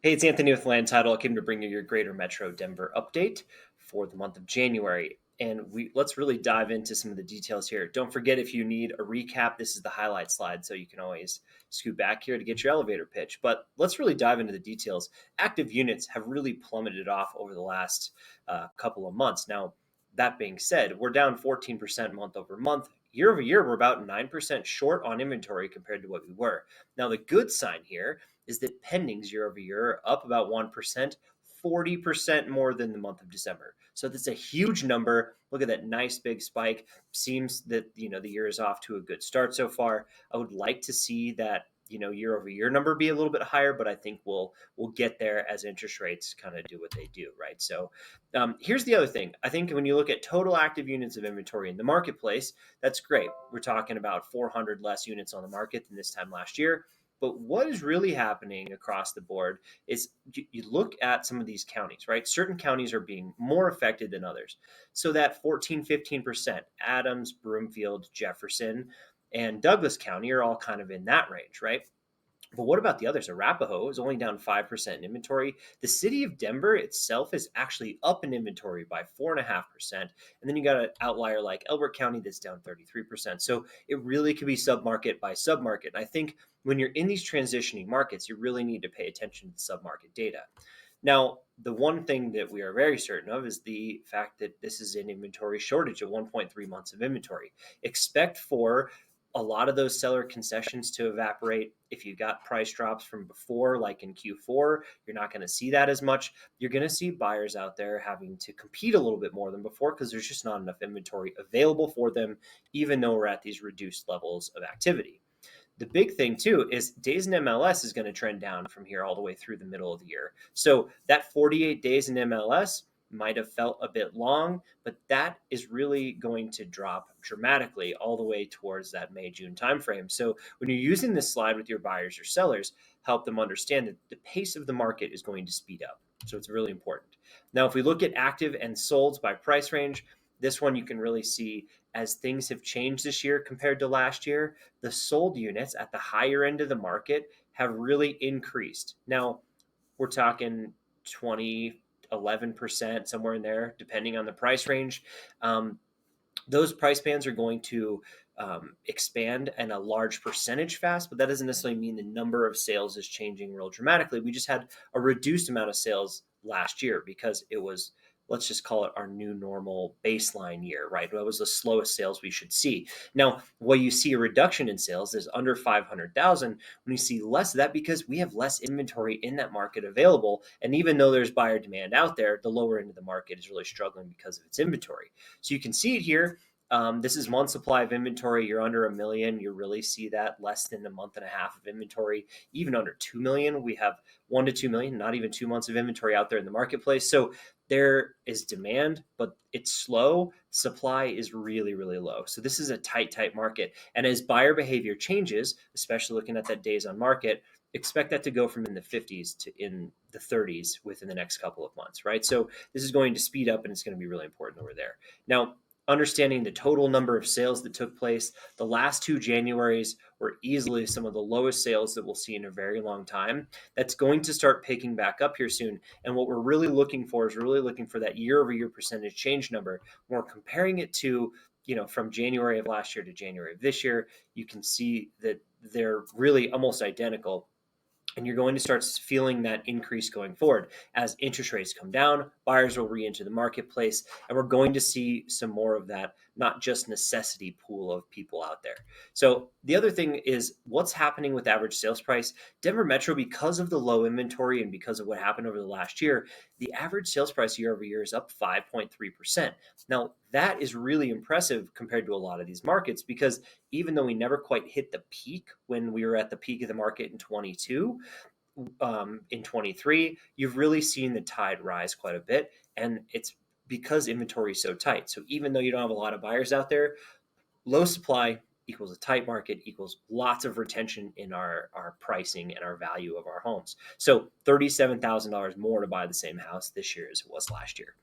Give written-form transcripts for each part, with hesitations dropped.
Hey, it's Anthony with Land Title. I came to bring you your Greater Metro Denver update for the month of January. And let's really dive into some of the details here. Don't forget, if you need a recap, this is the highlight slide, so you can always scoot back here to get your elevator pitch. But let's really dive into the details. Active units have really plummeted off over the last couple of months. Now, that being said, we're down 14% month over month. Year over year, we're about 9% short on inventory compared to what we were. Now, the good sign here is that pendings year over year are up about 1%, 40% more than the month of December. So that's a huge number. Look at that nice big spike. Seems that, the year is off to a good start so far. I would like to see that, year over year number be a little bit higher, but I think we'll get there as interest rates kind of do what they do, right? So here's the other thing. I think when you look at total active units of inventory in the marketplace, that's great. We're talking about 400 less units on the market than this time last year. But what is really happening across the board is you look at some of these counties, right? Certain counties are being more affected than others. So that 14, 15%, Adams, Broomfield, Jefferson, and Douglas County are all kind of in that range, right? But what about the others? Arapahoe is only down 5% in inventory. The city of Denver itself is actually up in inventory by 4.5%. And then you got an outlier like Elbert County that's down 33%. So it really could be submarket by submarket. And I think when you're in these transitioning markets, you really need to pay attention to the submarket data. Now, the one thing that we are very certain of is the fact that this is an inventory shortage of 1.3 months of inventory. Expect for a lot of those seller concessions to evaporate. If you got price drops from before, like in Q4, you're not going to see that as much. You're going to see buyers out there having to compete a little bit more than before because there's just not enough inventory available for them, even though we're at these reduced levels of activity. The big thing too is days in MLS is going to trend down from here all the way through the middle of the year. So that 48 days in MLS might have felt a bit long, but that is really going to drop dramatically all the way towards that May, June timeframe. So when you're using this slide with your buyers or sellers, help them understand that the pace of the market is going to speed up. So it's really important. Now, if we look at active and solds by price range, this one you can really see as things have changed this year compared to last year, the sold units at the higher end of the market have really increased. Now, we're talking 20, 11%, somewhere in there, depending on the price range. Those price bands are going to expand in a large percentage fast, but that doesn't necessarily mean the number of sales is changing real dramatically. We just had a reduced amount of sales last year because it was, let's just call it our new normal baseline year, right? That was the slowest sales we should see. Now, where you see a reduction in sales is under 500,000 when you see less of that because we have less inventory in that market available. And even though there's buyer demand out there, the lower end of the market is really struggling because of its inventory. So you can see it here. This is month supply of inventory. You're under 1 million. You really see that less than a month and a half of inventory. Even under 2 million, we have 1 to 2 million, not even 2 months of inventory out there in the marketplace. So there is demand, but it's slow. Supply is really, really low. So this is a tight market. And as buyer behavior changes, especially looking at that days on market, expect that to go from in the 50s to in the 30s within the next couple of months, right? So this is going to speed up and it's going to be really important over there. Now, understanding the total number of sales that took place, the last 2 Januaries were easily some of the lowest sales that we'll see in a very long time. That's going to start picking back up here soon. And what we're really looking for is that year over year percentage change number. When we're comparing it to, from January of last year to January of this year, you can see that they're really almost identical. And you're going to start feeling that increase going forward. As interest rates come down, buyers will re-enter the marketplace, and we're going to see some more of that, not just necessity pool of people out there. So the other thing is what's happening with average sales price. Denver Metro, because of the low inventory and because of what happened over the last year, the average sales price year over year is up 5.3%. Now, that is really impressive compared to a lot of these markets because even though we never quite hit the peak when we were at the peak of the market in 22, in 23, you've really seen the tide rise quite a bit. And it's because inventory is so tight. So even though you don't have a lot of buyers out there, low supply equals a tight market equals lots of retention in our pricing and our value of our homes. So $37,000 more to buy the same house this year as it was last year.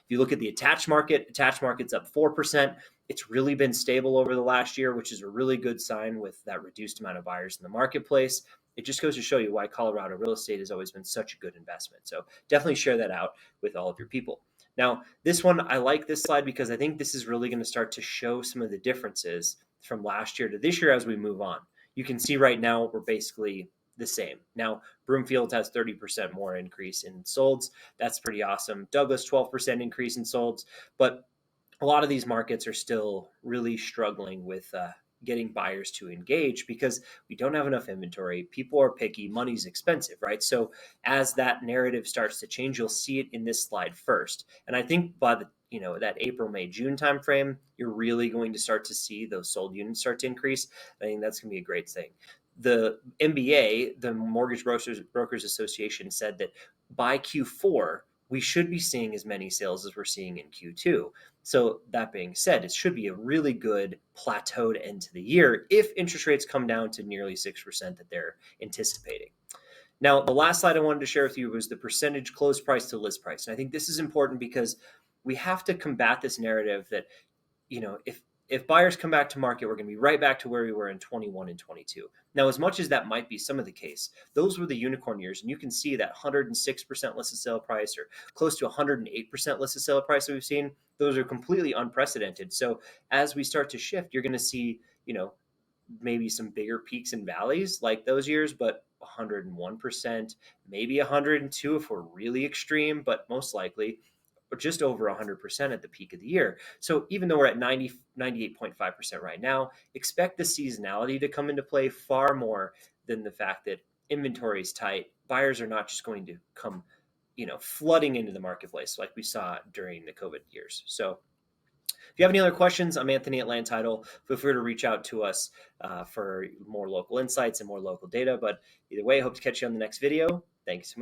If you look at the attached market's up 4%. It's really been stable over the last year, which is a really good sign with that reduced amount of buyers in the marketplace. it just goes to show you why Colorado real estate has always been such a good investment. So definitely share that out with all of your people. Now, this one, I like this slide because I think this is really going to start to show some of the differences from last year to this year as we move on. You can see right now we're basically the same. Now, Broomfield has 30% more increase in solds. That's pretty awesome. Douglas, 12% increase in solds. But a lot of these markets are still really struggling with getting buyers to engage because we don't have enough inventory. People are picky. Money's expensive, right? So as that narrative starts to change, you'll see it in this slide first. And I think by the that April, May, June timeframe, you're really going to start to see those sold units start to increase. I think that's going to be a great thing. The MBA, the Mortgage Brokers Association, said that by Q4 we should be seeing as many sales as we're seeing in Q2. So that being said, it should be a really good plateaued end to the year if interest rates come down to nearly 6% that they're anticipating. Now, the last slide I wanted to share with you was the percentage close price to list price. And I think this is important because we have to combat this narrative that, if buyers come back to market, we're going to be right back to where we were in 21 and 22. Now, as much as that might be some of the case, those were the unicorn years. And you can see that 106% listed sale price or close to 108% listed sale price that we've seen. Those are completely unprecedented. So as we start to shift, you're going to see, maybe some bigger peaks and valleys like those years, but 101%, maybe 102 if we're really extreme, but most likely or just over 100% at the peak of the year. So even though we're at 98.5% right now, expect the seasonality to come into play far more than the fact that inventory is tight. Buyers are not just going to come, flooding into the marketplace like we saw during the COVID years. So if you have any other questions, I'm Anthony at Land Title. Feel free to reach out to us for more local insights and more local data. But either way, I hope to catch you on the next video. Thank you so much.